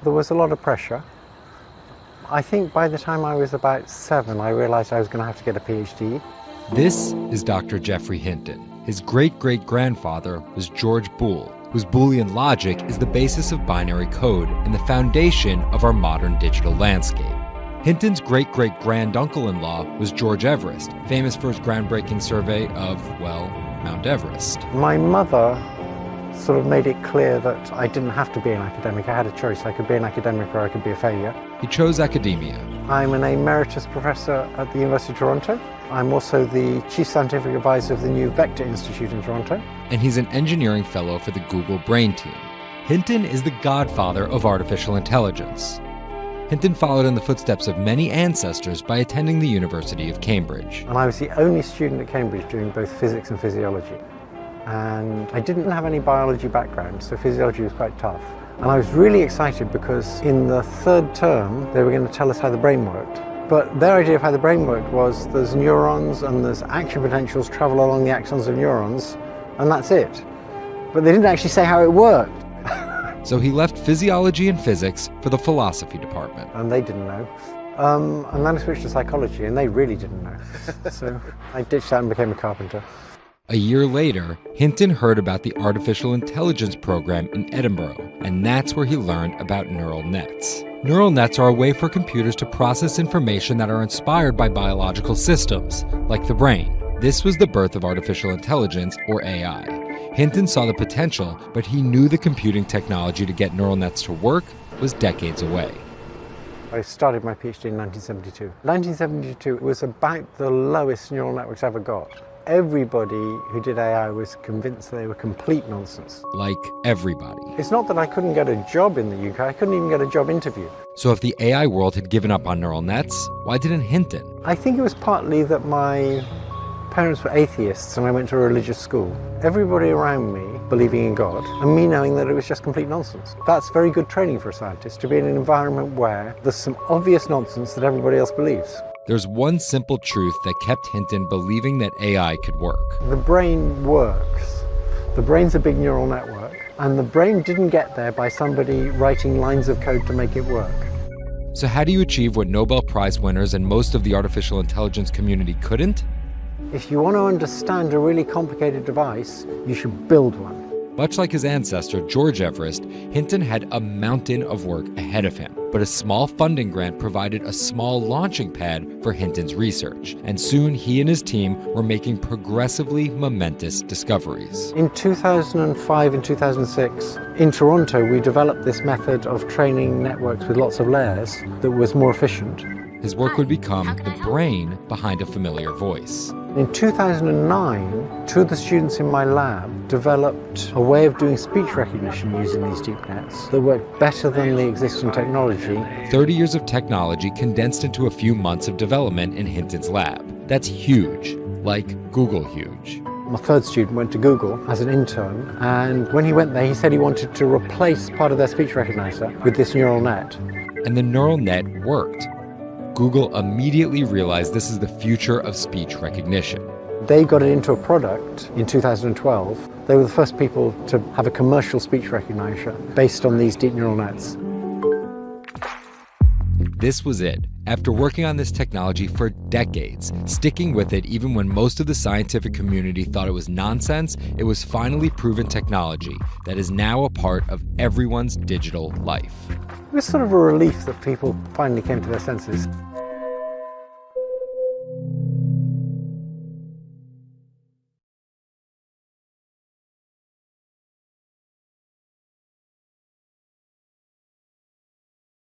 There was a lot of pressure. I think by the time I was about 7, I realized I was going to have to get a PhD. This is Dr. Jeffrey Hinton. His great-great-grandfather was George Boole, whose Boolean logic is the basis of binary code and the foundation of our modern digital landscape. Hinton's great-great-granduncle-in-law was George Everest, famous for his groundbreaking survey of, well, Mount Everest. My mother sort of made it clear that I didn't have to be an academic. I had a choice. I could be an academic or I could be a failure. He chose academia. I'm an emeritus professor at the University of Toronto. I'm also the chief scientific advisor of the new Vector Institute in Toronto. And he's an engineering fellow for the Google Brain Team. Hinton is the godfather of artificial intelligence. Hinton followed in the footsteps of many ancestors by attending the University of Cambridge. And I was the only student at Cambridge doing both physics and physiology. And I didn't have any biology background, so physiology was quite tough. And I was really excited because in the 3rd term, they were going to tell us how the brain worked. But their idea of how the brain worked was there's neurons and there's action potentials travel along the axons of neurons, and that's it. But they didn't actually say how it worked. So he left physiology and physics for the philosophy department. And they didn't know. And then I switched to psychology, and they really didn't know. So I ditched that and became a carpenter. A year later, Hinton heard about the artificial intelligence program in Edinburgh, and that's where he learned about neural nets. Neural nets are a way for computers to process information that are inspired by biological systems, like the brain. This was the birth of artificial intelligence, or AI. Hinton saw the potential, but he knew the computing technology to get neural nets to work was decades away. I started my PhD in 1972. 1972 was about the lowest neural networks ever got. Everybody who did AI was convinced they were complete nonsense. Like everybody. It's not that I couldn't get a job in the UK, I couldn't even get a job interview. So if the AI world had given up on neural nets, why didn't Hinton? I think it was partly that my parents were atheists and I went to a religious school. Everybody around me believing in God and me knowing that it was just complete nonsense. That's very good training for a scientist, to be in an environment where there's some obvious nonsense that everybody else believes. There's one simple truth that kept Hinton believing that AI could work. The brain works. The brain's a big neural network, and the brain didn't get there by somebody writing lines of code to make it work. So how do you achieve what Nobel Prize winners and most of the artificial intelligence community couldn't? If you want to understand a really complicated device, you should build one. Much like his ancestor, George Everest, Hinton had a mountain of work ahead of him. But a small funding grant provided a small launching pad for Hinton's research. And soon he and his team were making progressively momentous discoveries. In 2005 and 2006, in Toronto, we developed this method of training networks with lots of layers that was more efficient. His work would become the brain behind a familiar voice. In 2009, 2 of the students in my lab developed a way of doing speech recognition using these deep nets that worked better than the existing technology. 30 years of technology condensed into a few months of development in Hinton's lab. That's huge, like Google huge. My 3rd student went to Google as an intern, and when he went there, he said he wanted to replace part of their speech recognizer with this neural net. And the neural net worked. Google immediately realized this is the future of speech recognition. They got it into a product in 2012. They were the first people to have a commercial speech recognition based on these deep neural nets. This was it. After working on this technology for decades, sticking with it even when most of the scientific community thought it was nonsense, it was finally proven technology that is now a part of everyone's digital life. It was sort of a relief that people finally came to their senses.